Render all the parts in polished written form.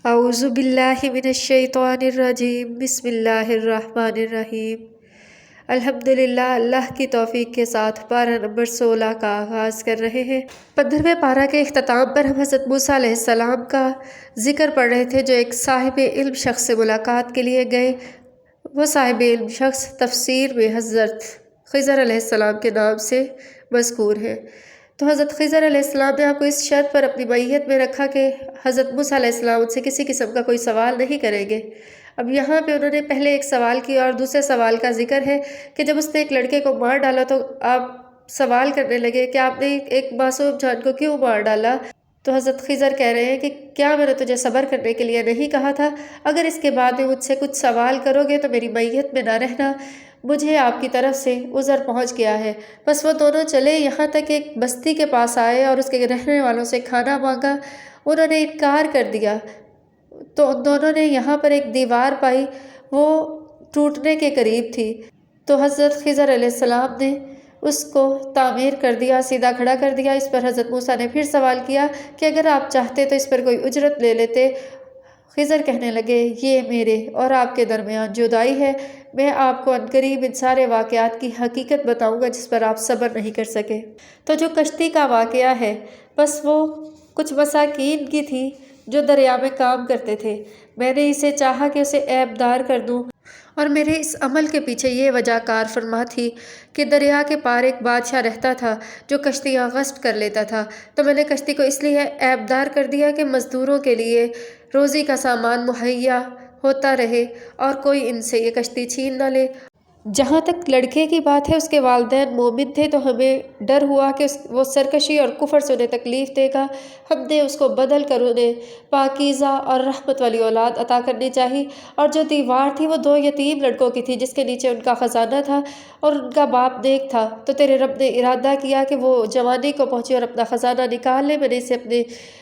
اعوذ باللہ من الشیطان الرجیم بسم اللہ الرحمن الرحیم۔ الحمدللہ، اللہ کی توفیق کے ساتھ پارہ نمبر 16 کا آغاز کر رہے ہیں۔ 15ویں پارہ کے اختتام پر ہم حضرت موسیٰ علیہ السلام کا ذکر پڑھ رہے تھے جو ایک صاحب علم شخص سے ملاقات کے لیے گئے۔ وہ صاحب علم شخص تفسیر میں حضرت خضر علیہ السلام کے نام سے مذکور ہے۔ تو حضرت خضر علیہ السلام نے آپ کو اس شرط پر اپنی معیت میں رکھا کہ حضرت موسیٰ علیہ السلام ان سے کسی قسم کا کوئی سوال نہیں کریں گے۔ اب یہاں پہ انہوں نے پہلے ایک سوال کیا اور دوسرے سوال کا ذکر ہے کہ جب اس نے ایک لڑکے کو مار ڈالا تو آپ سوال کرنے لگے کہ آپ نے ایک معصوم جان کو کیوں مار ڈالا؟ تو حضرت خضر کہہ رہے ہیں کہ کیا میں نے تجھے صبر کرنے کے لیے نہیں کہا تھا؟ اگر اس کے بعد میں مجھ سے کچھ سوال کرو گے تو میری معیت میں نہ رہنا، مجھے آپ کی طرف سے عذر پہنچ گیا ہے۔ بس وہ دونوں چلے یہاں تک ایک بستی کے پاس آئے اور اس کے رہنے والوں سے کھانا مانگا، انہوں نے انکار کر دیا۔ تو ان دونوں نے یہاں پر ایک دیوار پائی، وہ ٹوٹنے کے قریب تھی، تو حضرت خضر علیہ السلام نے اس کو تعمیر کر دیا، سیدھا کھڑا کر دیا۔ اس پر حضرت موسیٰ نے پھر سوال کیا کہ اگر آپ چاہتے تو اس پر کوئی اجرت لے لیتے۔ خضر کہنے لگے یہ میرے اور آپ کے درمیان جدائی ہے، میں آپ کو عنقریب ان سارے واقعات کی حقیقت بتاؤں گا جس پر آپ صبر نہیں کر سکے۔ تو جو کشتی کا واقعہ ہے بس وہ کچھ مساکین کی تھی جو دریا میں کام کرتے تھے۔ میں نے اسے چاہا کہ اسے عیب دار کر دوں، اور میرے اس عمل کے پیچھے یہ وجہ کار فرما تھی کہ دریا کے پار ایک بادشاہ رہتا تھا جو کشتیاں غصب کر لیتا تھا۔ تو میں نے کشتی کو اس لیے عیب دار کر دیا کہ مزدوروں کے لیے روزی کا سامان مہیا ہوتا رہے اور کوئی ان سے یہ کشتی چھین نہ لے۔ جہاں تک لڑکے کی بات ہے، اس کے والدین مومن تھے تو ہمیں ڈر ہوا کہ وہ سرکشی اور کفر سے انہیں تکلیف دے گا۔ ہم نے اس کو بدل کر انہیں پاکیزہ اور رحمت والی اولاد عطا کرنی چاہی۔ اور جو دیوار تھی وہ 2 یتیم لڑکوں کی تھی جس کے نیچے ان کا خزانہ تھا اور ان کا باپ نیک تھا۔ تو تیرے رب نے ارادہ کیا کہ وہ جوانی کو پہنچے اور اپنا خزانہ نکال لے، میں نے اسے اپنی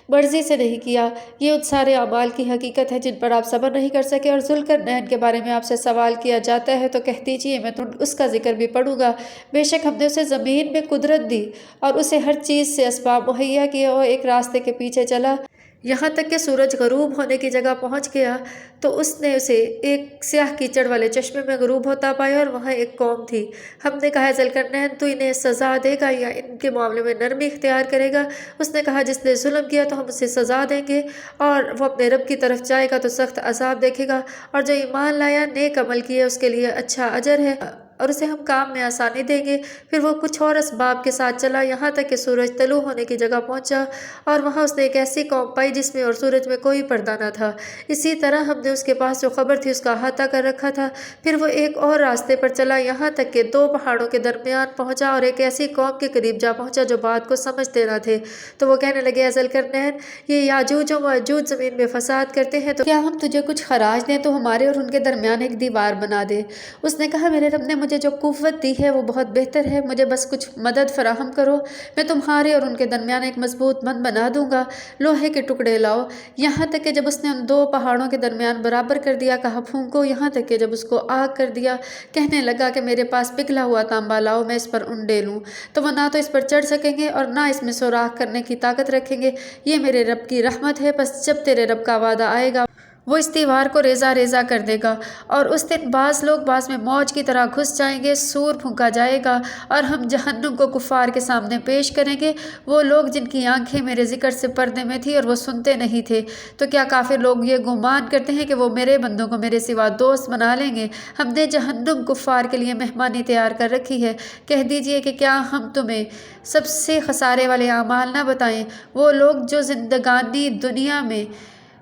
مرضی سے نہیں کیا۔ یہ ان سارے اعمال کی حقیقت ہے جن پر آپ صبر نہیں کر سکے۔ اور ذوالقرنین کے بارے میں آپ سے سوال کیا جاتا ہے تو کہہ دیجیے میں تو اس کا ذکر بھی پڑھوں گا۔ بے شک ہم نے اسے زمین میں قدرت دی اور اسے ہر چیز سے اسباب مہیا کیے، اور ایک راستے کے پیچھے چلا یہاں تک کہ سورج غروب ہونے کی جگہ پہنچ گیا تو اس نے اسے ایک سیاہ کیچڑ والے چشمے میں غروب ہوتا پایا، اور وہاں ایک قوم تھی۔ ہم نے کہا ذوالقرنین تو انہیں سزا دے گا یا ان کے معاملے میں نرمی اختیار کرے گا؟ اس نے کہا جس نے ظلم کیا تو ہم اسے سزا دیں گے، اور وہ اپنے رب کی طرف جائے گا تو سخت عذاب دیکھے گا، اور جو ایمان لایا نیک عمل کیا اس کے لیے اچھا اجر ہے اور اسے ہم کام میں آسانی دیں گے۔ پھر وہ کچھ اور اسباب کے ساتھ چلا یہاں تک کہ سورج طلوع ہونے کی جگہ پہنچا، اور وہاں اس نے ایک ایسی قوم پائی جس میں اور سورج میں کوئی پردہ نہ تھا۔ اسی طرح ہم نے اس کے پاس جو خبر تھی اس کا احاطہ کر رکھا تھا۔ پھر وہ ایک اور راستے پر چلا یہاں تک کہ 2 پہاڑوں کے درمیان پہنچا اور ایک ایسی قوم کے قریب جا پہنچا جو بات کو سمجھتے نہ تھے۔ تو وہ کہنے لگے اے ذوالقرنین، یہ یاجوج و ماجوج زمین میں فساد کرتے ہیں، تو کیا ہم تجھے کچھ خراج دیں تو ہمارے اور ان کے درمیان ایک دیوار بنا دے؟ اس نے کہا میرے رب نے مجھے جو قوت دی ہے وہ بہت بہتر ہے، مجھے بس کچھ مدد فراہم کرو، میں تمہارے اور ان کے درمیان ایک مضبوط بند بنا دوں گا۔ لوہے کے ٹکڑے لاؤ۔ یہاں تک کہ جب اس نے ان 2 پہاڑوں کے درمیان برابر کر دیا کہا پھونکو، یہاں تک کہ جب اس کو آگ کر دیا کہنے لگا کہ میرے پاس پگھلا ہوا تانبا لاؤ، میں اس پر انڈے لوں، تو وہ نہ تو اس پر چڑھ سکیں گے اور نہ اس میں سوراخ کرنے کی طاقت رکھیں گے۔ یہ میرے رب کی رحمت ہے، بس جب تیرے رب کا وعدہ آئے گا وہ اس دیوار کو ریزہ ریزہ کر دے گا، اور اس دن بعض لوگ بعض میں موج کی طرح گھس جائیں گے، سور پھونکا جائے گا اور ہم جہنم کو کفار کے سامنے پیش کریں گے، وہ لوگ جن کی آنکھیں میرے ذکر سے پردے میں تھی اور وہ سنتے نہیں تھے۔ تو کیا کافر لوگ یہ گمان کرتے ہیں کہ وہ میرے بندوں کو میرے سوا دوست بنا لیں گے؟ ہم نے جہنم کفار کے لیے مہمانی تیار کر رکھی ہے۔ کہہ دیجئے کہ کیا ہم تمہیں سب سے خسارے والے اعمال نہ بتائیں؟ وہ لوگ جو زندگانی دنیا میں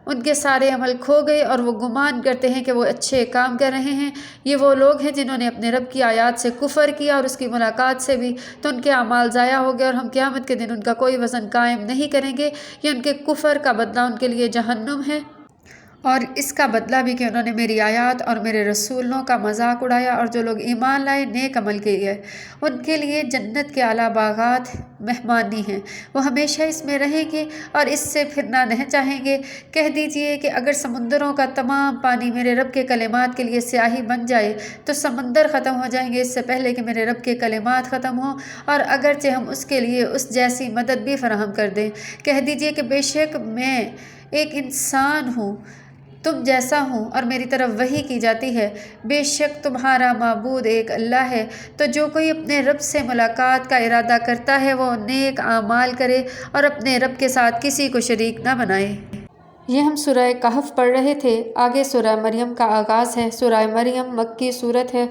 ان کے سارے عمل کھو گئے اور وہ گمان کرتے ہیں کہ وہ اچھے کام کر رہے ہیں، یہ وہ لوگ ہیں جنہوں نے اپنے رب کی آیات سے کفر کیا اور اس کی ملاقات سے بھی، تو ان کے اعمال ضائع ہو گئے اور ہم قیامت کے دن ان کا کوئی وزن قائم نہیں کریں گے۔ یہ ان کے کفر کا بدلہ ان کے لیے جہنم ہے، اور اس کا بدلہ بھی کہ انہوں نے میری آیات اور میرے رسولوں کا مذاق اڑایا۔ اور جو لوگ ایمان لائے نیک عمل کیے ان کے لیے جنت کے اعلیٰ باغات مہمانی ہیں، وہ ہمیشہ اس میں رہیں گے اور اس سے پھرنا نہیں چاہیں گے۔ کہہ دیجئے کہ اگر سمندروں کا تمام پانی میرے رب کے کلمات کے لیے سیاہی بن جائے تو سمندر ختم ہو جائیں گے اس سے پہلے کہ میرے رب کے کلمات ختم ہوں، اور اگرچہ ہم اس کے لیے اس جیسی مدد بھی فراہم کر دیں۔ کہہ دیجئے کہ بے شک میں ایک انسان ہوں، تم جیسا ہوں اور میری طرف وحی کی جاتی ہے۔ بے شک تمہارا معبود ایک اللہ ہے۔ تو جو کوئی اپنے رب سے ملاقات کا ارادہ کرتا ہے وہ نیک اعمال کرے اور اپنے رب کے ساتھ کسی کو شریک نہ بنائے۔ یہ ہم سورہ کہف پڑھ رہے تھے۔ آگے سورہ مریم کا آغاز ہے۔ سورہ مریم مکی صورت ہے۔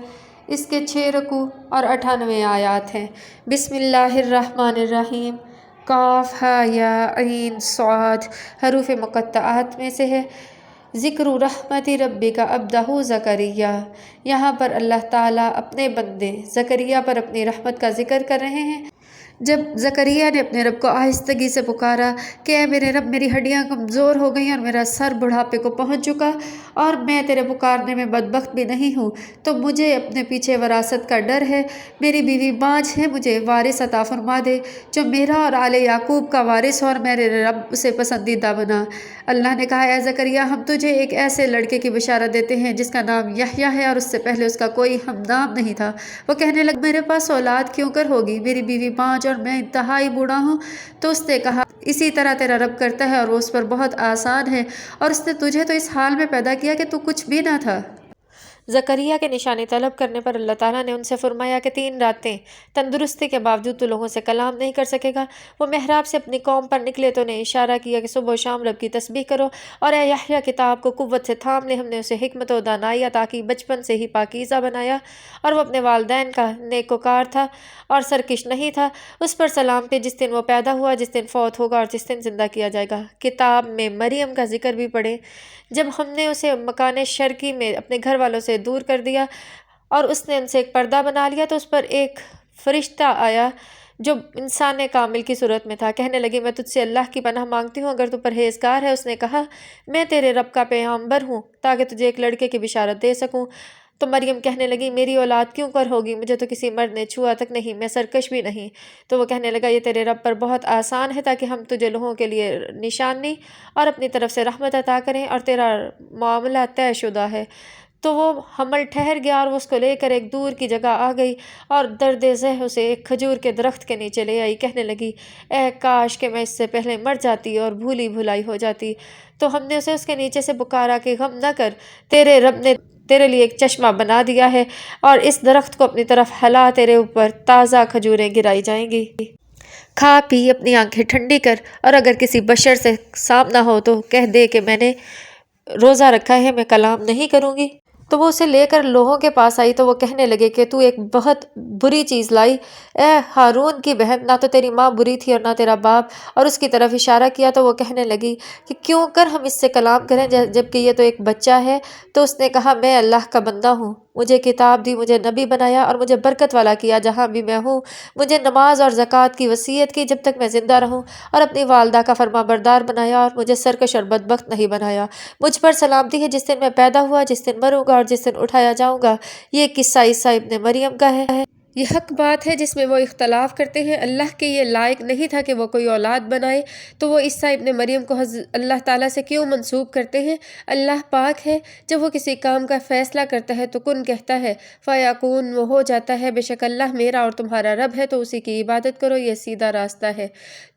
اس کے 6 رکوع اور 98 آیات ہیں۔ بسم اللہ الرحمن الرحیم۔ کاف ہا یا عین صاد حروف مقطعات میں سے ہے۔ ذکر رحمت ربک عبدہ زکریا، یہاں پر اللہ تعالیٰ اپنے بندے زکریا پر اپنی رحمت کا ذکر کر رہے ہیں۔ جب زکریا نے اپنے رب کو آہستگی سے پکارا کہ اے میرے رب، میری ہڈیاں کمزور ہو گئیں اور میرا سر بڑھاپے کو پہنچ چکا اور میں تیرے پکارنے میں بدبخت بھی نہیں ہوں، تو مجھے اپنے پیچھے وراثت کا ڈر ہے۔ میری بیوی بانجھ ہے، مجھے وارث عطا فرما دے جو میرا اور آل یعقوب کا وارث ہو اور میرے رب اسے پسندیدہ بنا۔ اللہ نے کہا اے زکریا، ہم تجھے ایک ایسے لڑکے کی بشارت دیتے ہیں جس کا نام یحییٰ ہے اور اس سے پہلے اس کا کوئی ہم نام نہیں تھا۔ وہ کہنے لگا میرے پاس اولاد کیوں کر ہوگی، میری بیوی بانجھ اور میں انتہائی بوڑھا ہوں۔ تو اس نے کہا اسی طرح تیرا رب کرتا ہے اور وہ اس پر بہت آسان ہے، اور اس نے تجھے تو اس حال میں پیدا کیا کہ تو کچھ بھی نہ تھا۔ زکریا کے نشانی طلب کرنے پر اللہ تعالیٰ نے ان سے فرمایا کہ 3 راتیں تندرستی کے باوجود تو لوگوں سے کلام نہیں کر سکے گا۔ وہ محراب سے اپنی قوم پر نکلے تو انہیں اشارہ کیا کہ صبح و شام رب کی تسبیح کرو، اور اے یحییٰ کتاب کو قوت سے تھام لے، ہم نے اسے حکمت و دانائی عطا کی، بچپن سے ہی پاکیزہ بنایا، اور وہ اپنے والدین کا نیکوکار تھا اور سرکش نہیں تھا۔ اس پر سلامتی جس دن وہ پیدا ہوا، جس دن فوت ہوگا اور جس دن زندہ کیا جائے گا۔ کتاب میں مریم کا ذکر بھی پڑھیں۔ جب ہم نے اسے مکان شرقی میں اپنے گھر والوں سے دور کر دیا اور اس نے ان سے ایک پردہ بنا لیا، تو اس پر ایک فرشتہ آیا جو انسان کامل کی صورت میں تھا۔ کہنے لگی میں تجھ سے اللہ کی پناہ مانگتی ہوں اگر تو پرہیزگار ہے۔ اس نے کہا میں تیرے رب کا پیغمبر ہوں تاکہ تجھے ایک لڑکے کی بشارت دے سکوں۔ تو مریم کہنے لگی میری اولاد کیوں کر ہوگی، مجھے تو کسی مرد نے چھوا تک نہیں، میں سرکش بھی نہیں۔ تو وہ کہنے لگا یہ تیرے رب پر بہت آسان ہے تاکہ ہم تجھے لوگوں کے لیے نشانی اور اپنی طرف سے رحمت عطا کریں، اور تیرا معاملہ طے شدہ ہے۔ تو وہ حمل ٹھہر گیا اور وہ اس کو لے کر ایک دور کی جگہ آ گئی اور درد ذہ اسے ایک کھجور کے درخت کے نیچے لے آئی۔ کہنے لگی اے کاش کہ میں اس سے پہلے مر جاتی اور بھولی بھلائی ہو جاتی۔ تو ہم نے اسے اس کے نیچے سے پکارا کہ غم نہ کر، تیرے رب نے تیرے لیے ایک چشمہ بنا دیا ہے، اور اس درخت کو اپنی طرف ہلا، تیرے اوپر تازہ کھجوریں گرائی جائیں گی۔ کھا پی اپنی آنکھیں ٹھنڈی کر، اور اگر کسی بشر سے سامنا ہو تو کہہ دے کہ میں نے روزہ رکھا ہے، میں کلام نہیں کروں گی۔ تو وہ اسے لے کر لوگوں کے پاس آئی تو وہ کہنے لگے کہ تو ایک بہت بری چیز لائی، اے ہارون کی بہن، نہ تو تیری ماں بری تھی اور نہ تیرا باپ۔ اور اس کی طرف اشارہ کیا تو وہ کہنے لگی کہ کیوں کر ہم اس سے کلام کریں جبکہ یہ تو ایک بچہ ہے۔ تو اس نے کہا میں اللہ کا بندہ ہوں، مجھے کتاب دی، مجھے نبی بنایا اور مجھے برکت والا کیا جہاں بھی میں ہوں، مجھے نماز اور زکوٰۃ کی وصیت کی جب تک میں زندہ رہوں، اور اپنی والدہ کا فرما بردار بنایا اور مجھے سرکش اور بدبخت نہیں بنایا۔ مجھ پر سلامتی ہے جس دن میں پیدا ہوا، جس دن مروں گا اور جس دن اٹھایا جاؤں گا۔ یہ قصہ عیسیٰ ابن مریم کا ہے۔ یہ حق بات ہے جس میں وہ اختلاف کرتے ہیں۔ اللہ کے یہ لائق نہیں تھا کہ وہ کوئی اولاد بنائے، تو وہ عیسیٰ ابن مریم کو اللہ تعالیٰ سے کیوں منسوب کرتے ہیں؟ اللہ پاک ہے، جب وہ کسی کام کا فیصلہ کرتا ہے تو کن کہتا ہے، فیکون، وہ ہو جاتا ہے۔ بے شک اللہ میرا اور تمہارا رب ہے، تو اسی کی عبادت کرو، یہ سیدھا راستہ ہے۔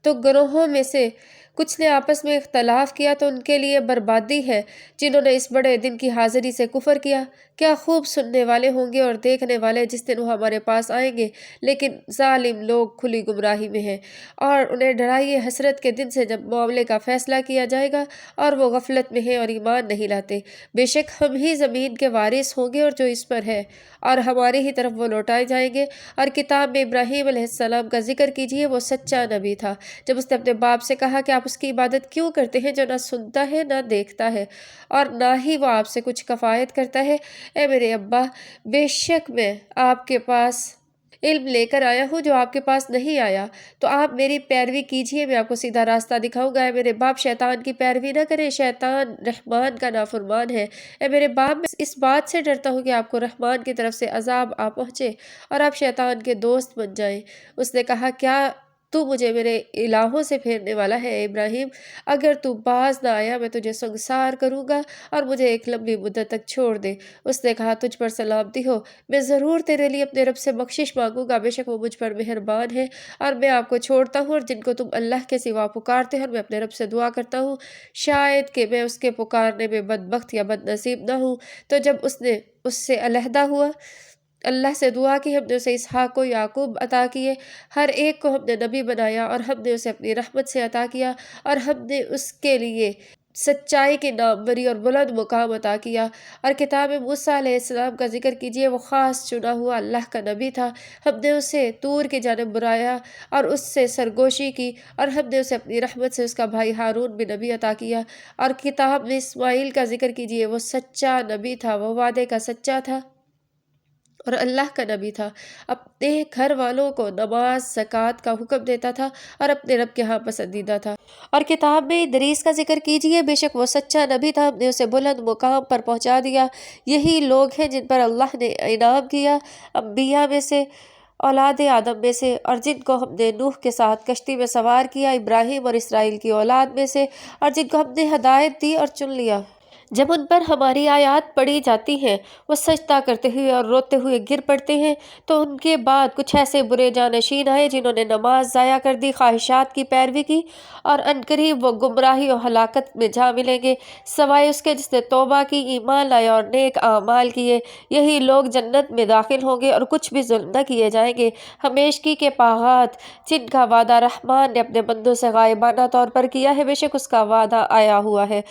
تو گروہوں میں سے کچھ نے آپس میں اختلاف کیا تو ان کے لیے بربادی ہے جنہوں نے اس بڑے دن کی حاضری سے کفر کیا۔ کیا خوب سننے والے ہوں گے اور دیکھنے والے جس دن وہ ہمارے پاس آئیں گے، لیکن ظالم لوگ کھلی گمراہی میں ہیں۔ اور انہیں ڈرائیے حسرت کے دن سے جب معاملے کا فیصلہ کیا جائے گا اور وہ غفلت میں ہیں اور ایمان نہیں لاتے۔ بے شک ہم ہی زمین کے وارث ہوں گے اور جو اس پر ہے، اور ہماری ہی طرف وہ لوٹائے جائیں گے۔ اور کتاب میں ابراہیم علیہ السلام کا ذکر کیجیے، وہ سچا نبی تھا۔ جب اس نے اپنے باپ سے کہا کہ آپ اس کی عبادت کیوں کرتے ہیں جو نہ سنتا ہے نہ دیکھتا ہے اور نہ ہی وہ آپ سے کچھ کفایت کرتا ہے، اے میرے ابا، بے شک میں آپ کے پاس علم لے کر آیا ہوں جو آپ کے پاس نہیں آیا، تو آپ میری پیروی کیجیے، میں آپ کو سیدھا راستہ دکھاؤں گا۔ اے میرے باپ، شیطان کی پیروی نہ کریں، شیطان رحمان کا نافرمان ہے۔ اے میرے باپ، میں اس بات سے ڈرتا ہوں کہ آپ کو رحمان کی طرف سے عذاب آ پہنچے اور آپ شیطان کے دوست بن جائیں۔ اس نے کہا کیا تو مجھے میرے الہوں سے پھیرنے والا ہے اے ابراہیم، اگر تو باز نہ آیا میں تجھے سنگسار کروں گا اور مجھے ایک لمبی مدت تک چھوڑ دے۔ اس نے کہا تجھ پر سلامتی ہو، میں ضرور تیرے لیے اپنے رب سے بخشش مانگوں گا، بے شک وہ مجھ پر مہربان ہے، اور میں آپ کو چھوڑتا ہوں اور جن کو تم اللہ کے سوا پکارتے ہو اور میں اپنے رب سے دعا کرتا ہوں، شاید کہ میں اس کے پکارنے میں بدبخت یا بد نصیب نہ ہوں۔ تو جب اس نے اس سے علیحدہ ہوا، اللہ سے دعا کی، ہم نے اسے اسحاق و یعقوب عطا کیے، ہر ایک کو ہم نے نبی بنایا، اور ہم نے اسے اپنی رحمت سے عطا کیا، اور ہم نے اس کے لیے سچائی کی ناموری اور بلند مقام عطا کیا۔ اور کتاب موسیٰ علیہ السلام کا ذکر کیجئے، وہ خاص چنا ہوا اللہ کا نبی تھا، ہم نے اسے طور کی جانب بلایا اور اس سے سرگوشی کی، اور ہم نے اسے اپنی رحمت سے اس کا بھائی ہارون بھی نبی عطا کیا۔ اور کتاب میں اسماعیل کا ذکر کیجئے، وہ سچا نبی تھا، وہ وعدے کا سچا تھا اور اللہ کا نبی تھا، اپنے گھر والوں کو نماز زکوٰۃ کا حکم دیتا تھا اور اپنے رب کے ہاں پسندیدہ تھا۔ اور کتاب میں ادریس کا ذکر کیجئے، بے شک وہ سچا نبی تھا، ہم نے اسے بلند مقام پر پہنچا دیا۔ یہی لوگ ہیں جن پر اللہ نے انعام کیا، انبیاء میں سے، اولاد آدم میں سے، اور جن کو ہم نے نوح کے ساتھ کشتی میں سوار کیا، ابراہیم اور اسرائیل کی اولاد میں سے، اور جن کو ہم نے ہدایت دی اور چن لیا۔ جب ان پر ہماری آیات پڑھی جاتی ہیں وہ سجدہ کرتے ہوئے اور روتے ہوئے گر پڑتے ہیں، تو ان کے بعد کچھ ایسے برے جانشین آئے جنہوں نے نماز ضائع کر دی، خواہشات کی پیروی کی، اور عنقریب وہ گمراہی اور ہلاکت میں جا ملیں گے، سوائے اس کے جس نے توبہ کی، ایمان لائے اور نیک اعمال کیے۔ یہی لوگ جنت میں داخل ہوں گے اور کچھ بھی ظلم نہ کیے جائیں گے۔ ہمیشگی کے باغات جن کا وعدہ رحمان نے اپنے بندوں سے غائبانہ طور پر کیا ہے، بے شک اس کا وعدہ آیا ہوا ہے،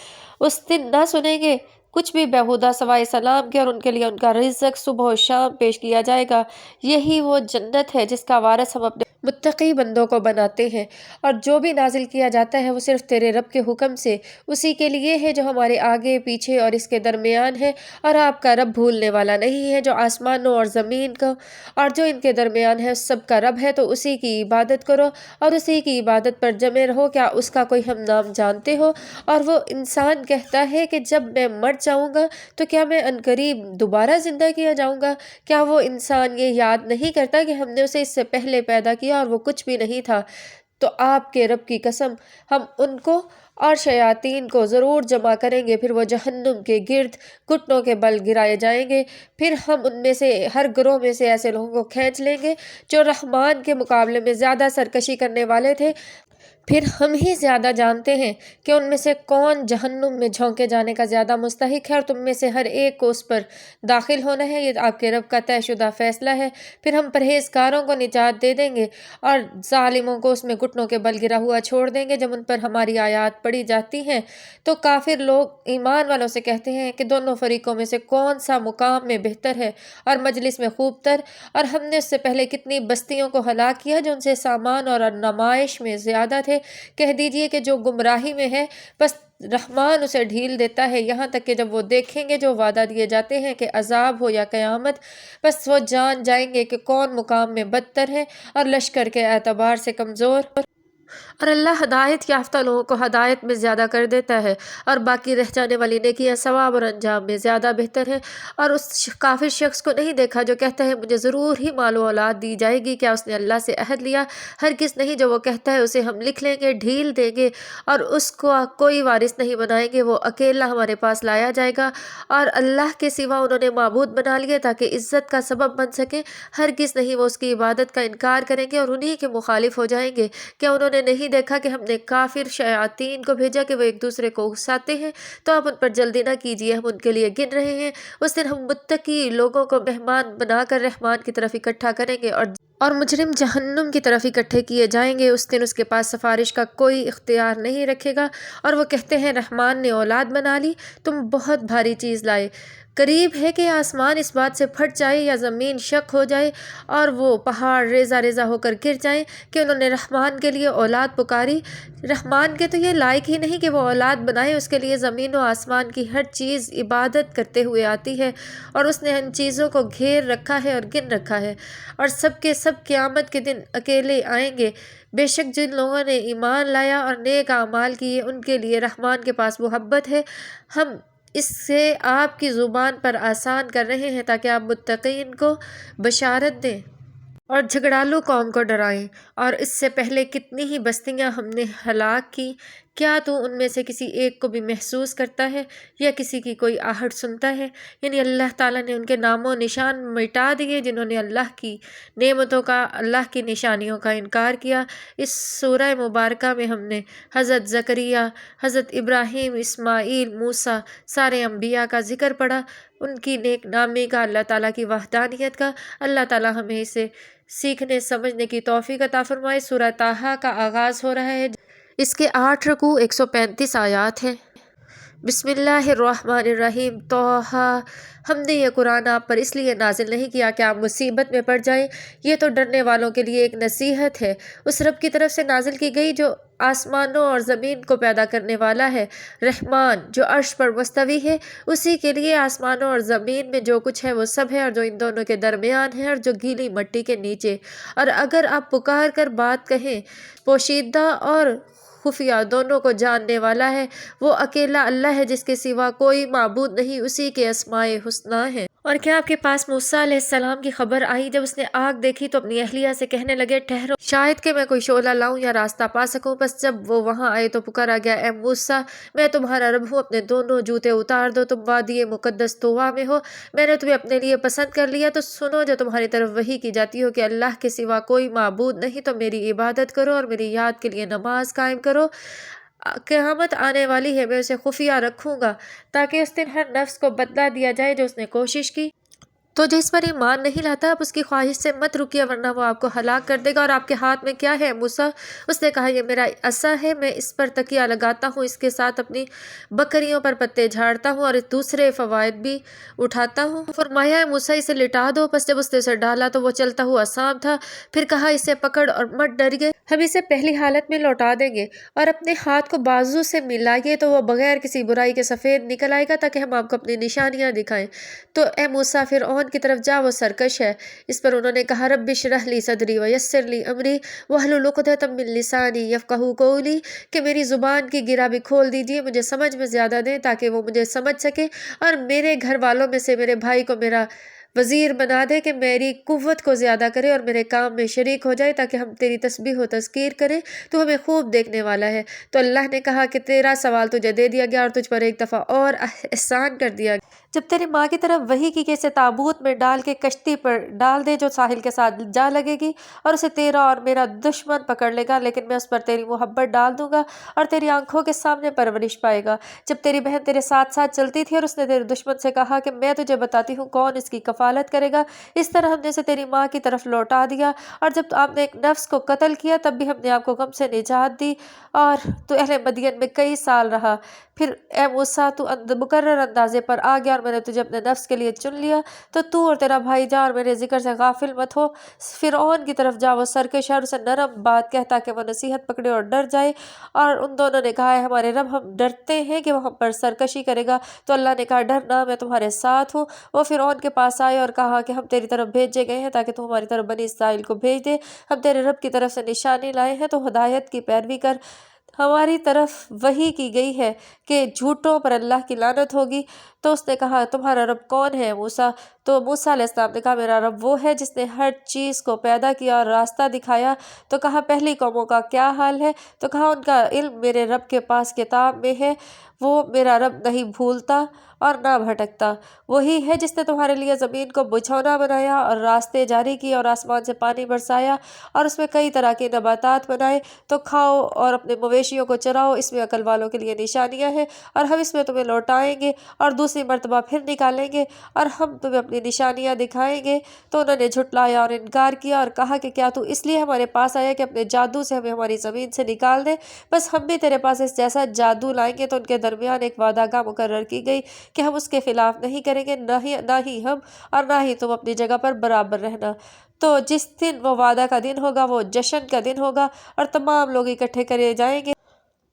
اس دن نہ سنیں گے کچھ بھی بیہودہ سوائے سلام کے، اور ان کے لیے ان کا رزق صبح و شام پیش کیا جائے گا۔ یہی وہ جنت ہے جس کا وارث ہم اپنے متقی بندوں کو بناتے ہیں، اور جو بھی نازل کیا جاتا ہے وہ صرف تیرے رب کے حکم سے اسی کے لیے ہے جو ہمارے آگے پیچھے اور اس کے درمیان ہے، اور آپ کا رب بھولنے والا نہیں ہے۔ جو آسمانوں اور زمین کا اور جو ان کے درمیان ہے اس سب کا رب ہے، تو اسی کی عبادت کرو اور اسی کی عبادت پر جمے رہو۔ کیا اس کا کوئی ہم نام جانتے ہو؟ اور وہ انسان کہتا ہے کہ جب میں مر جاؤں گا تو کیا میں عنقریب دوبارہ زندہ کیا جاؤں گا؟ کیا وہ انسان یہ یاد نہیں کرتا کہ ہم نے اسے اس سے پہلے پیدا کیا اور وہ کچھ بھی نہیں تھا؟ تو آپ کے رب کی قسم، ہم ان کو اور شیاطین کو ضرور جمع کریں گے، پھر وہ جہنم کے گرد گھٹنوں کے بل گرائے جائیں گے، پھر ہم ان میں سے ہر گروہ میں سے ایسے لوگوں کو کھینچ لیں گے جو رحمان کے مقابلے میں زیادہ سرکشی کرنے والے تھے، پھر ہم ہی زیادہ جانتے ہیں کہ ان میں سے کون جہنم میں جھونکے جانے کا زیادہ مستحق ہے، اور تم میں سے ہر ایک کو اس پر داخل ہونا ہے، یہ آپ کے رب کا طے شدہ فیصلہ ہے۔ پھر ہم پرہیزگاروں کو نجات دے دیں گے اور ظالموں کو اس میں گھٹنوں کے بل گرا ہوا چھوڑ دیں گے۔ جب ان پر ہماری آیات پڑھی جاتی ہیں تو کافر لوگ ایمان والوں سے کہتے ہیں کہ دونوں فریقوں میں سے کون سا مقام میں بہتر ہے اور مجلس میں خوب تر، اور ہم نے اس سے پہلے کتنی بستیوں کو ہلاک کیا جو ان سے سامان اور نمائش میں زیادہ تھے۔ کہہ دیجئے کہ جو گمراہی میں ہے بس رحمان اسے ڈھیل دیتا ہے، یہاں تک کہ جب وہ دیکھیں گے جو وعدہ دیے جاتے ہیں کہ عذاب ہو یا قیامت، بس وہ جان جائیں گے کہ کون مقام میں بدتر ہے اور لشکر کے اعتبار سے کمزور۔ اور اللہ ہدایت یافتہ لوگوں کو ہدایت میں زیادہ کر دیتا ہے، اور باقی رہ جانے والی نیکیاں ثواب اور انجام میں زیادہ بہتر ہے۔ اور اس کافر شخص کو نہیں دیکھا جو کہتا ہے مجھے ضرور ہی مال و اولاد دی جائے گی، کیا اس نے اللہ سے عہد لیا؟ ہرگز نہیں۔ جو وہ کہتا ہے اسے ہم لکھ لیں گے، ڈھیل دیں گے اور اس کو کوئی وارث نہیں بنائیں گے، وہ اکیلا ہمارے پاس لایا جائے گا۔ اور اللہ کے سوا انہوں نے معبود بنا لیے تاکہ عزت کا سبب بن سکے، ہرگز نہیں، وہ اس کی عبادت کا انکار کریں گے اور انہی کے مخالف ہو جائیں گے۔ کیا انہوں نے نہیں دیکھا کہ ہم نے کافر شیاطین کو بھیجا کہ وہ ایک دوسرے کو اکساتے ہیں؟ تو آپ ان پر جلدی نہ کیجیے، ہم ان کے لیے گن رہے ہیں۔ اس دن ہم متقی لوگوں کو مہمان بنا کر رحمان کی طرف اکٹھا کریں گے اور مجرم جہنم کی طرف اکٹھے کیے جائیں گے۔ اس دن اس کے پاس سفارش کا کوئی اختیار نہیں رکھے گا، اور وہ کہتے ہیں رحمان نے اولاد بنا لی، تم بہت بھاری چیز لائے۔ قریب ہے کہ آسمان اس بات سے پھٹ جائے یا زمین شق ہو جائے اور وہ پہاڑ ریزہ ریزہ ہو کر گر جائیں کہ انہوں نے رحمان کے لیے اولاد پکاری۔ رحمان کے تو یہ لائق ہی نہیں کہ وہ اولاد بنائے، اس کے لیے زمین و آسمان کی ہر چیز عبادت کرتے ہوئے آتی ہے، اور اس نے ان چیزوں کو گھیر رکھا ہے اور گن رکھا ہے، اور سب کے سب قیامت کے دن اکیلے آئیں گے۔ بے شک جن لوگوں نے ایمان لایا اور نیک اعمال کیے ان کے لیے رحمان کے پاس محبت ہے۔ ہم اس سے آپ کی زبان پر آسان کر رہے ہیں تاکہ آپ متقین کو بشارت دیں۔ اور جھگڑالو قوم کو ڈرائیں، اور اس سے پہلے کتنی ہی بستیاں ہم نے ہلاک کی، کیا تو ان میں سے کسی ایک کو بھی محسوس کرتا ہے یا کسی کی کوئی آہٹ سنتا ہے؟ یعنی اللہ تعالیٰ نے ان کے نام و نشان مٹا دیے جنہوں نے اللہ کی نعمتوں کا، اللہ کی نشانیوں کا انکار کیا۔ اس سورہ مبارکہ میں ہم نے حضرت زکریا، حضرت ابراہیم، اسماعیل، موسیٰ، سارے انبیاء کا ذکر پڑھا، ان کی نیک نامی کا، اللہ تعالیٰ کی وحدانیت کا۔ اللہ تعالیٰ ہمیں اسے سیکھنے سمجھنے کی توفیق عطا فرمائے۔ سورہ طٰہٰ کا آغاز ہو رہا ہے، اس کے 8 رکوع 135 آیات ہیں۔ بسم اللہ الرحمن الرحیم۔ طٰہٰ، ہم نے یہ قرآن آپ پر اس لیے نازل نہیں کیا کہ آپ مصیبت میں پڑ جائیں، یہ تو ڈرنے والوں کے لیے ایک نصیحت ہے، اس رب کی طرف سے نازل کی گئی جو آسمانوں اور زمین کو پیدا کرنے والا ہے، رحمان جو عرش پر مستوی ہے، اسی کے لیے آسمانوں اور زمین میں جو کچھ ہے وہ سب ہے، اور جو ان دونوں کے درمیان ہے، اور جو گیلی مٹی کے نیچے۔ اور اگر آپ پکار کر بات کہیں، پوشیدہ اور خفیہ دونوں کو جاننے والا ہے، وہ اکیلا اللہ ہے جس کے سوا کوئی معبود نہیں، اسی کے اسماء حسنی ہیں۔ اور کیا آپ کے پاس موسیٰ علیہ السلام کی خبر آئی؟ جب اس نے آگ دیکھی تو اپنی اہلیہ سے کہنے لگے، ٹھہرو، شاید کہ میں کوئی شعلہ لاؤں یا راستہ پا سکوں۔ بس جب وہ وہاں آئے تو پکارا گیا، اے موسیٰ، میں تمہارا رب ہوں، اپنے دونوں جوتے اتار دو، تم وادی مقدس طویٰ میں ہو، میں نے تمہیں اپنے لیے پسند کر لیا۔ تو سنو، جو تمہاری طرف وحی کی جاتی ہو کہ اللہ کے سوا کوئی معبود نہیں، تو میری عبادت کرو اور میری یاد کے لیے نماز قائم کرو۔ قیامت آنے والی ہے، میں اسے خفیہ رکھوں گا تاکہ اس دن ہر نفس کو بدلہ دیا جائے جو اس نے کوشش کی۔ تو جس پر ایمان نہیں لاتا، آپ اس کی خواہش سے مت رکیے، ورنہ وہ آپ کو ہلاک کر دے گا۔ اور آپ کے ہاتھ میں کیا ہے موسیٰ؟ اس نے کہا، یہ میرا عصا ہے، میں اس پر تکیہ لگاتا ہوں، اس کے ساتھ اپنی بکریوں پر پتے جھاڑتا ہوں اور دوسرے فوائد بھی اٹھاتا ہوں۔ فرمایا، موسیٰ اسے لٹا دو۔ پس جب اس نے اسے ڈالا تو وہ چلتا ہوا سانپ تھا۔ پھر کہا، اسے پکڑ اور مت ڈریے، ہم اسے پہلی حالت میں لوٹا دیں گے، اور اپنے ہاتھ کو بازو سے ملائیے تو وہ بغیر کسی برائی کے سفید نکل آئے گا، تاکہ ہم آپ کو اپنی نشانیاں دکھائیں۔ تو اے موسیٰ، فرعون کی طرف جا، وہ سرکش ہے۔ اس پر انہوں نے کہا، رب اشرح لی صدری ویسر لی امری واحلل عقدۃ من لسانی یفقہوا قولی، کہ میری زبان کی گرہ بھی کھول دیجیے، مجھے سمجھ میں زیادہ دیں تاکہ وہ مجھے سمجھ سکے، اور میرے گھر والوں میں سے میرے بھائی کو میرا وزیر بنا دے کہ میری قوت کو زیادہ کرے اور میرے کام میں شریک ہو جائے، تاکہ ہم تیری تسبیح و تذکیر کریں، تو ہمیں خوب دیکھنے والا ہے۔ تو اللہ نے کہا کہ تیرا سوال تجھے دے دیا گیا، اور تجھ پر ایک دفعہ اور احسان کر دیا گیا۔ جب تیری ماں کی طرف وحی کی کہ اسے تابوت میں ڈال کے کشتی پر ڈال دے جو ساحل کے ساتھ جا لگے گی، اور اسے تیرا اور میرا دشمن پکڑ لے گا، لیکن میں اس پر تیری محبت ڈال دوں گا اور تیری آنکھوں کے سامنے پرورش پائے گا۔ جب تیری بہن تیرے ساتھ ساتھ چلتی تھی اور اس نے تیرے دشمن سے کہا کہ میں تجھے بتاتی ہوں کون اس کی کفالت کرے گا، اس طرح ہم نے اسے تیری ماں کی طرف لوٹا دیا۔ اور جب آپ نے ایک نفس کو قتل کیا، تب بھی ہم نے آپ کو غم سے نجات دی، اور تو اہل مدین میں کئی سال رہا۔ پھر اے موسیٰ، تو مقرر اندازے پر آ گیا، اور میں نے تجھے اپنے نفس کے لیے چن لیا، تو اور تیرا بھائی جا اور میرے ذکر سے غافل مت ہو۔ فرعون کی طرف جا، وہ سرکش ہے، اور اسے نرم بات کہہ تاکہ وہ نصیحت پکڑے اور ڈر جائے۔ اور ان دونوں نے کہا، ہے ہمارے رب، ہم ڈرتے ہیں کہ وہ ہم پر سرکشی کرے گا۔ تو اللہ نے کہا، ڈرنا، میں تمہارے ساتھ ہوں۔ وہ فرعون کے پاس آئے اور کہا کہ ہم تیری طرف بھیجے گئے ہیں تاکہ تو ہماری طرف بنی اسرائیل کو بھیج دے، ہم تیرے رب کی طرف سے نشانی لائے ہیں، تو ہدایت کی پیروی کر۔ ہماری طرف وحی کی گئی ہے کہ جھوٹوں پر اللہ کی لعنت ہوگی۔ تو اس نے کہا، تمہارا رب کون ہے موسیٰ؟ تو موسیٰ علیہ السلام نے کہا، میرا رب وہ ہے جس نے ہر چیز کو پیدا کیا اور راستہ دکھایا۔ تو کہا، پہلی قوموں کا کیا حال ہے؟ تو کہا، ان کا علم میرے رب کے پاس کتاب میں ہے، وہ میرا رب نہیں بھولتا اور نہ بھٹکتا۔ وہی ہے جس نے تمہارے لیے زمین کو بچھونا بنایا اور راستے جاری کیے، اور آسمان سے پانی برسایا اور اس میں کئی طرح کے نباتات بنائے، تو کھاؤ اور اپنے مویشیوں کو چراؤ، اس میں عقل والوں کے لیے نشانیاں ہیں، اور ہم اس میں تمہیں لوٹائیں گے اور دوسری مرتبہ پھر نکالیں گے، اور ہم تمہیں اپنی نشانیاں دکھائیں گے۔ تو انہوں نے جھٹلایا اور انکار کیا اور کہا کہ کیا تو اس لیے ہمارے پاس آیا کہ اپنے جادو سے ہمیں ہماری زمین سے نکال دے؟ بس ہم بھی تیرے پاس اس جیسا جادو لائیں گے۔ تو ان کے درمیان ایک وعدہ گاہ مقرر کی گئی کہ ہم اس کے خلاف نہیں کریں گے، نہ ہی ہم اور نہ ہی تم اپنی جگہ پر برابر رہنا۔ تو جس دن وہ وعدہ کا دن ہوگا، وہ جشن کا دن ہوگا، اور تمام لوگ اکٹھے کرے جائیں گے۔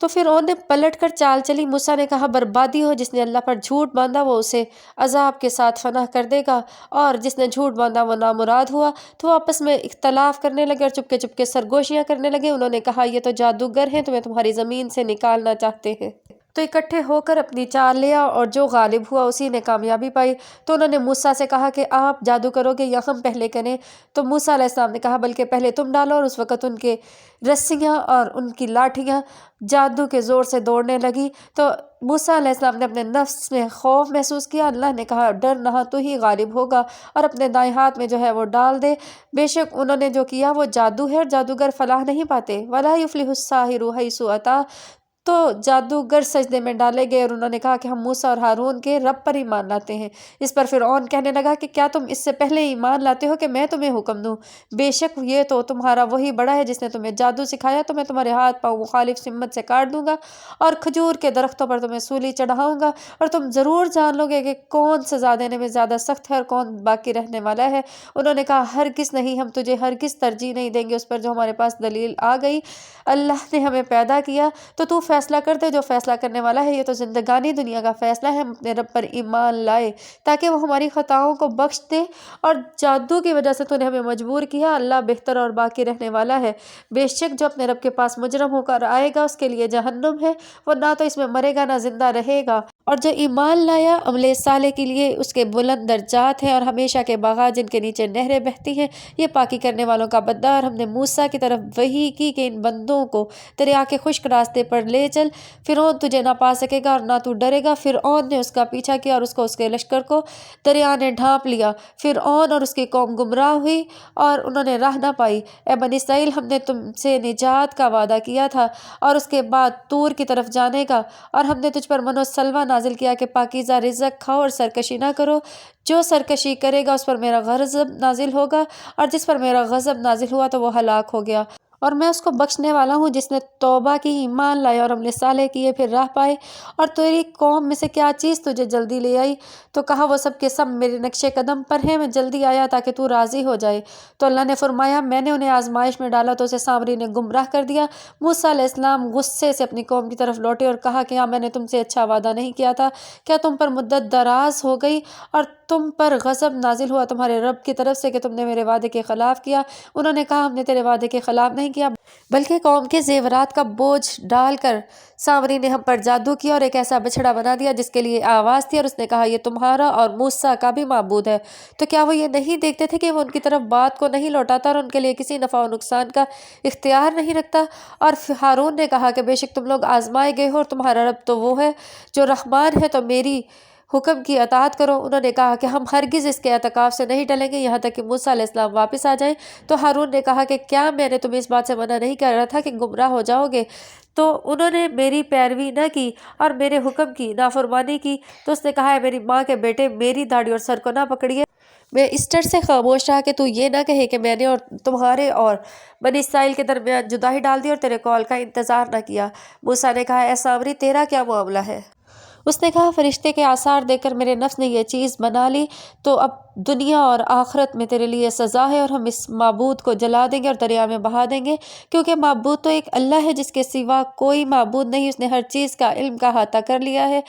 تو فرعون نے پلٹ کر چال چلی۔ موسیٰ نے کہا، بربادی ہو، جس نے اللہ پر جھوٹ باندھا وہ اسے عذاب کے ساتھ فنا کر دے گا، اور جس نے جھوٹ باندھا وہ نامراد ہوا۔ تو وہ آپس میں اختلاف کرنے لگے اور چپکے چپکے سرگوشیاں کرنے لگے۔ انہوں نے کہا، یہ تو جادوگر ہیں، تمہیں تمہاری زمین سے نکالنا چاہتے ہیں۔ تو اکٹھے ہو کر اپنی چال لیا اور جو غالب ہوا اسی نے کامیابی پائی۔ تو انہوں نے موسیٰ سے کہا کہ آپ جادو کرو گے یا ہم پہلے کریں؟ تو موسیٰ علیہ السلام نے کہا بلکہ پہلے تم ڈالو، اور اس وقت ان کے رسیاں اور ان کی لاٹھیاں جادو کے زور سے دوڑنے لگی۔ تو موسیٰ علیہ السلام نے اپنے نفس میں خوف محسوس کیا۔ اللہ نے کہا ڈر نہ، تو ہی غالب ہوگا، اور اپنے دائیں ہاتھ میں جو ہے وہ ڈال دے۔ بے شک انہوں نے جو کیا وہ جادو ہے، اور جادوگر فلاح نہیں پاتے۔ وَلَا يُفْلِحُ السَّاحِرُ حَيْثُ أَتَىٰ۔ تو جادوگر سجدے میں ڈالے گئے اور انہوں نے کہا کہ ہم موسیٰ اور ہارون کے رب پر ایمان لاتے ہیں۔ اس پر فرعون کہنے لگا کہ کیا تم اس سے پہلے ایمان لاتے ہو کہ میں تمہیں حکم دوں؟ بے شک یہ تو تمہارا وہی بڑا ہے جس نے تمہیں جادو سکھایا۔ تو میں تمہارے ہاتھ پاؤں مخالف سمت سے کاٹ دوں گا، اور کھجور کے درختوں پر تمہیں سولی چڑھاؤں گا، اور تم ضرور جان لو گے کہ کون سزا دینے میں زیادہ سخت ہے اور کون باقی رہنے والا ہے۔ انہوں نے کہا ہرگز نہیں، ہم تجھے ہرگز ترجیح نہیں دیں گے اس پر جو ہمارے پاس دلیل آ گئی۔ اللہ نے ہمیں پیدا کیا تو فیصلہ کر دے جو فیصلہ کرنے والا ہے۔ یہ تو زندگانی دنیا کا فیصلہ ہے، ہم اپنے رب پر ایمان لائے تاکہ وہ ہماری خطاؤں کو بخش دے، اور جادو کی وجہ سے تو نے ہمیں مجبور کیا۔ اللہ بہتر اور باقی رہنے والا ہے۔ بے شک جو اپنے رب کے پاس مجرم ہو کر آئے گا اس کے لیے جہنم ہے، وہ نہ تو اس میں مرے گا نہ زندہ رہے گا۔ اور جو ایمان لایا عمل صالح کے لیے اس کے بلند درجات ہیں، اور ہمیشہ کے باغات جن کے نیچے نہریں بہتی ہیں، یہ پاکی کرنے والوں کا بدلہ۔ اور ہم نے موسیٰ کی طرف وحی کی کہ ان بندوں کو دریا کے خشک راستے پر لے چل، فرعون تجھے نہ پا سکے گا اور نہ تو ڈرے گا۔ فرعون نے اس کا پیچھا کیا اور اس کو اس کے لشکر کو دریا نے ڈھانپ لیا۔ فرعون اور اس کی قوم گمراہ ہوئی اور انہوں نے راہ نہ پائی۔ اے بنی اسرائیل، ہم نے تم سے نجات کا وعدہ کیا تھا اور اس کے بعد طور کی طرف جانے کا، اور ہم نے تجھ پر من و سلوہ نازل کیا کہ پاکیزہ رزق کھاؤ اور سرکشی نہ کرو۔ جو سرکشی کرے گا اس پر میرا غضب نازل ہوگا، اور جس پر میرا غضب نازل ہوا تو وہ ہلاک ہو گیا۔ اور میں اس کو بخشنے والا ہوں جس نے توبہ کی، ایمان لائے اور عمل صالح کیے، پھر راہ پائے۔ اور تیری قوم میں سے کیا چیز تجھے جلدی لے آئی؟ تو کہا وہ سب کے سب میرے نقش قدم پر ہیں، میں جلدی آیا تاکہ تو راضی ہو جائے۔ تو اللہ نے فرمایا میں نے انہیں آزمائش میں ڈالا تو اسے سامری نے گمراہ کر دیا۔ موسیٰ علیہ السلام غصے سے اپنی قوم کی طرف لوٹے اور کہا کہ ہاں میں نے تم سے اچھا وعدہ نہیں کیا تھا؟ کیا تم پر مدت دراز ہو گئی اور تم پر غضب نازل ہوا تمہارے رب کی طرف سے کہ تم نے میرے وعدے کے خلاف کیا؟ انہوں نے کہا ہم نے تیرے وعدے کے خلاف نہیں کیا، بلکہ قوم کے زیورات کا بوجھ ڈال کر سامری نے ہم پر جادو کیا اور ایک ایسا بچھڑا بنا دیا جس کے لیے آواز تھی، اور اس نے کہا یہ تمہارا اور موسیٰ کا بھی معبود ہے۔ تو کیا وہ یہ نہیں دیکھتے تھے کہ وہ ان کی طرف بات کو نہیں لوٹاتا اور ان کے لیے کسی نفع و نقصان کا اختیار نہیں رکھتا؟ اور ہارون نے کہا کہ بے شک تم لوگ آزمائے گئے ہو اور تمہارا رب تو وہ ہے جو رحمان ہے، تو میری حکم کی اطاعت کرو۔ انہوں نے کہا کہ ہم ہرگز اس کے اعتکاف سے نہیں ٹلیں گے یہاں تک کہ موسیٰ علیہ السلام واپس آ جائیں۔ تو ہارون نے کہا کہ کیا میں نے تمہیں اس بات سے منع نہیں کر رہا تھا کہ گمراہ ہو جاؤ گے؟ تو انہوں نے میری پیروی نہ کی اور میرے حکم کی نافرمانی کی۔ تو اس نے کہا ہے میری ماں کے بیٹے، میری داڑھی اور سر کو نہ پکڑیے۔ میں اس ڈر سے خاموش رہا کہ تو یہ نہ کہے کہ میں نے اور تمہارے اور بنی اسرائیل کے درمیان جدائی ڈال دی اور تیرے قول کا انتظار نہ کیا۔ موسیٰ نے کہا اے سامری تیرا کیا معاملہ ہے؟ اس نے کہا فرشتے کے آثار دیکھ کر میرے نفس نے یہ چیز بنا لی، تو اب دنیا اور آخرت میں تیرے لیے سزا ہے، اور ہم اس معبود کو جلا دیں گے اور دریا میں بہا دیں گے، کیونکہ معبود تو ایک اللہ ہے جس کے سوا کوئی معبود نہیں، اس نے ہر چیز کا علم کا احاطہ کر لیا ہے۔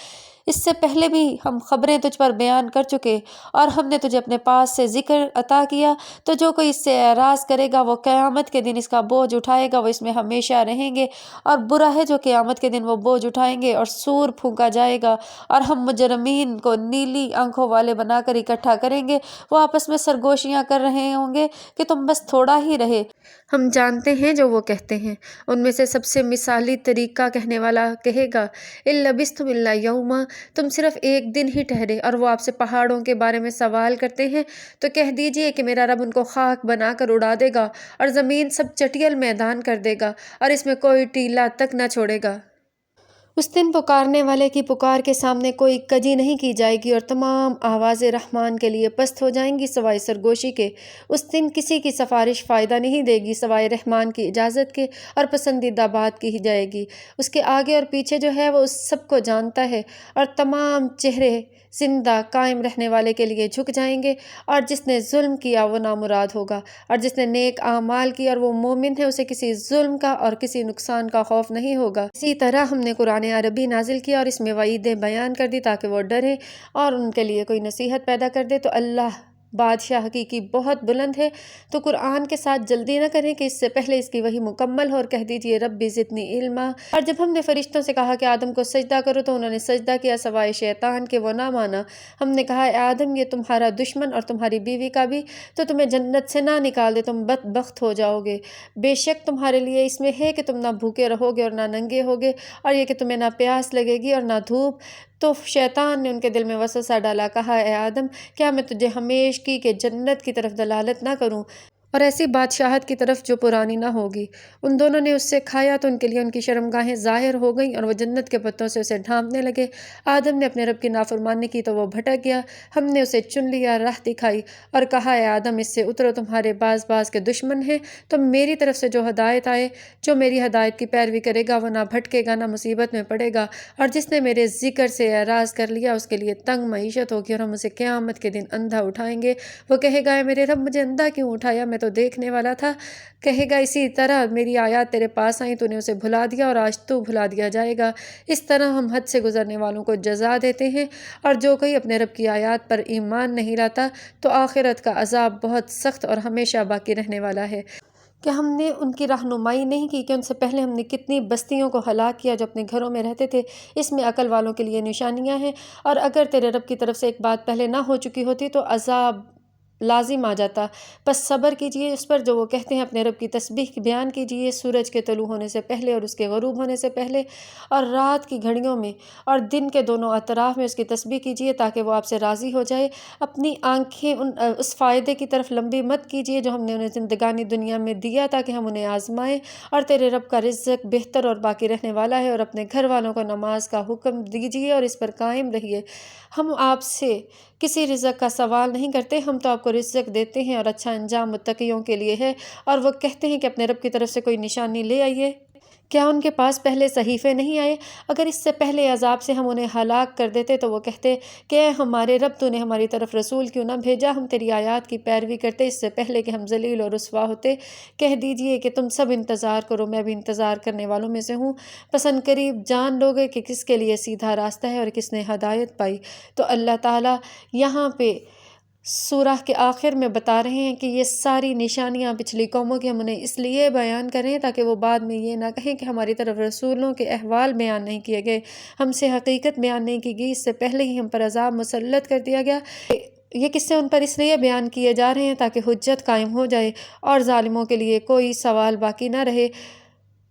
اس سے پہلے بھی ہم خبریں تجھ پر بیان کر چکے اور ہم نے تجھے اپنے پاس سے ذکر عطا کیا، تو جو کوئی اس سے اعراض کرے گا وہ قیامت کے دن اس کا بوجھ اٹھائے گا، وہ اس میں ہمیشہ رہیں گے، اور برا ہے جو قیامت کے دن وہ بوجھ اٹھائیں گے اور سور پھونکا جائے گا، اور ہم مجرمین کو نیلی آنکھوں والے بنا کر اکٹھا کریں گے۔ وہ آپس میں سرگوشیاں کر رہے ہوں گے کہ تم بس تھوڑا ہی رہے، ہم جانتے ہیں جو وہ کہتے ہیں۔ ان میں سے سب سے مثالی طریقہ کہنے والا کہے گا اِن لبثتم الا یوما، تم صرف ایک دن ہی ٹھہرے، اور وہ آپ سے پہاڑوں کے بارے میں سوال کرتے ہیں تو کہہ دیجئے کہ میرا رب ان کو خاک بنا کر اڑا دے گا اور زمین سب چٹیل میدان کر دے گا اور اس میں کوئی ٹیلا تک نہ چھوڑے گا۔ اس دن پکارنے والے کی پکار کے سامنے کوئی کجی نہیں کی جائے گی اور تمام آوازیں رحمان کے لیے پست ہو جائیں گی سوائے سرگوشی کے۔ اس دن کسی کی سفارش فائدہ نہیں دے گی سوائے رحمان کی اجازت کے، اور پسندیدہ بات کی جائے گی۔ اس کے آگے اور پیچھے جو ہے وہ اس سب کو جانتا ہے، اور تمام چہرے زندہ قائم رہنے والے کے لیے جھک جائیں گے، اور جس نے ظلم کیا وہ نامراد ہوگا، اور جس نے نیک اعمال کی اور وہ مومن ہے اسے کسی ظلم کا اور کسی نقصان کا خوف نہیں ہوگا۔ اسی طرح ہم نے قرآن عربی نازل کیا اور اس میں وعیدیں بیان کر دی تاکہ وہ ڈریں اور ان کے لیے کوئی نصیحت پیدا کر دے۔ تو اللہ بادشاہ حقیقی بہت بلند ہے، تو قرآن کے ساتھ جلدی نہ کریں کہ اس سے پہلے اس کی وحی مکمل ہو، اور کہہ دیجئے ربی زدنی علما۔ اور جب ہم نے فرشتوں سے کہا کہ آدم کو سجدہ کرو تو انہوں نے سجدہ کیا سوائے شیطان کے، وہ نہ مانا۔ ہم نے کہا اے آدم یہ تمہارا دشمن اور تمہاری بیوی کا بھی، تو تمہیں جنت سے نہ نکال دے تم بدبخت ہو جاؤ گے۔ بے شک تمہارے لیے اس میں ہے کہ تم نہ بھوکے رہو گے اور نہ ننگے ہوگے، اور یہ کہ تمہیں نہ پیاس لگے گی اور نہ دھوپ۔ تو شیطان نے ان کے دل میں وسوسہ ڈالا، کہا اے آدم کیا میں تجھے ہمیشگی کے جنت کی طرف دلالت نہ کروں اور ایسی بادشاہت کی طرف جو پرانی نہ ہوگی؟ ان دونوں نے اس سے کھایا تو ان کے لیے ان کی شرمگاہیں ظاہر ہو گئیں اور وہ جنت کے پتوں سے اسے ڈھانپنے لگے۔ آدم نے اپنے رب کی نافرمانی کی تو وہ بھٹک گیا، ہم نے اسے چن لیا، راہ دکھائی اور کہا اے آدم اس سے اترو، تمہارے باز کے دشمن ہیں، تو میری طرف سے جو ہدایت آئے، جو میری ہدایت کی پیروی کرے گا وہ نہ بھٹکے گا نہ مصیبت میں پڑے گا، اور جس نے میرے ذکر سے اعراض کر لیا اس کے لیے تنگ معیشت ہوگی، اور ہم اسے قیامت کے دن اندھا اٹھائیں گے۔ وہ کہے گا اے میرے رب مجھے اندھا کیوں اٹھایا، میں تو دیکھنے والا تھا۔ کہے گا اسی طرح میری آیات تیرے پاس آئیں تو نے اسے بھلا دیا اور آج تو بھلا دیا جائے گا۔ اس طرح ہم حد سے گزرنے والوں کو جزا دیتے ہیں، اور جو کوئی اپنے رب کی آیات پر ایمان نہیں لاتا تو آخرت کا عذاب بہت سخت اور ہمیشہ باقی رہنے والا ہے۔ کہ ہم نے ان کی رہنمائی نہیں کی کہ ان سے پہلے ہم نے کتنی بستیوں کو ہلاک کیا جو اپنے گھروں میں رہتے تھے؟ اس میں عقل والوں کے لیے نشانیاں ہیں، اور اگر تیرے رب کی طرف سے ایک بات پہلے نہ ہو چکی ہوتی تو عذاب لازم آ جاتا۔ پس صبر کیجئے اس پر جو وہ کہتے ہیں، اپنے رب کی تسبیح بیان کیجئے سورج کے طلوع ہونے سے پہلے اور اس کے غروب ہونے سے پہلے، اور رات کی گھڑیوں میں اور دن کے دونوں اطراف میں اس کی تسبیح کیجئے تاکہ وہ آپ سے راضی ہو جائے۔ اپنی آنکھیں اس فائدے کی طرف لمبی مت کیجئے جو ہم نے انہیں زندگانی دنیا میں دیا تاکہ ہم انہیں آزمائیں، اور تیرے رب کا رزق بہتر اور باقی رہنے والا ہے۔ اور اپنے گھر والوں کو نماز کا حکم دیجئے اور اس پر قائم رہیے۔ ہم آپ سے کسی رزق کا سوال نہیں کرتے، ہم تو آپ کو رزق دیتے ہیں، اور اچھا انجام متقیوں کے لیے ہے۔ اور وہ کہتے ہیں کہ اپنے رب کی طرف سے کوئی نشانی لے آئیے، کیا ان کے پاس پہلے صحیفے نہیں آئے؟ اگر اس سے پہلے عذاب سے ہم انہیں ہلاک کر دیتے تو وہ کہتے کہ اے ہمارے رب تو نے ہماری طرف رسول کیوں نہ بھیجا، ہم تیری آیات کی پیروی کرتے اس سے پہلے کہ ہم ذلیل اور رسوا ہوتے۔ کہہ دیجئے کہ تم سب انتظار کرو، میں بھی انتظار کرنے والوں میں سے ہوں، پس ان قریب جان لوگے کہ کس کے لیے سیدھا راستہ ہے اور کس نے ہدایت پائی۔ تو اللہ تعالیٰ یہاں پہ سورہ کے آخر میں بتا رہے ہیں کہ یہ ساری نشانیاں پچھلی قوموں کی ہم انہیں اس لیے بیان کریں تاکہ وہ بعد میں یہ نہ کہیں کہ ہماری طرف رسولوں کے احوال بیان نہیں کیے گئے، ہم سے حقیقت بیان نہیں کی گئی، اس سے پہلے ہی ہم پر عذاب مسلط کر دیا گیا۔ یہ قصے ان پر اس لیے بیان کیے جا رہے ہیں تاکہ حجت قائم ہو جائے اور ظالموں کے لیے کوئی سوال باقی نہ رہے۔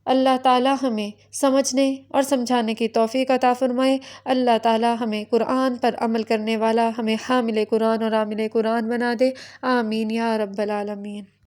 اللہ تعالیٰ ہمیں سمجھنے اور سمجھانے کی توفیق عطا فرمائے۔ اللہ تعالیٰ ہمیں قرآن پر عمل کرنے والا، ہمیں حامل قرآن اور عامل قرآن بنا دے، آمین یا رب العالمین۔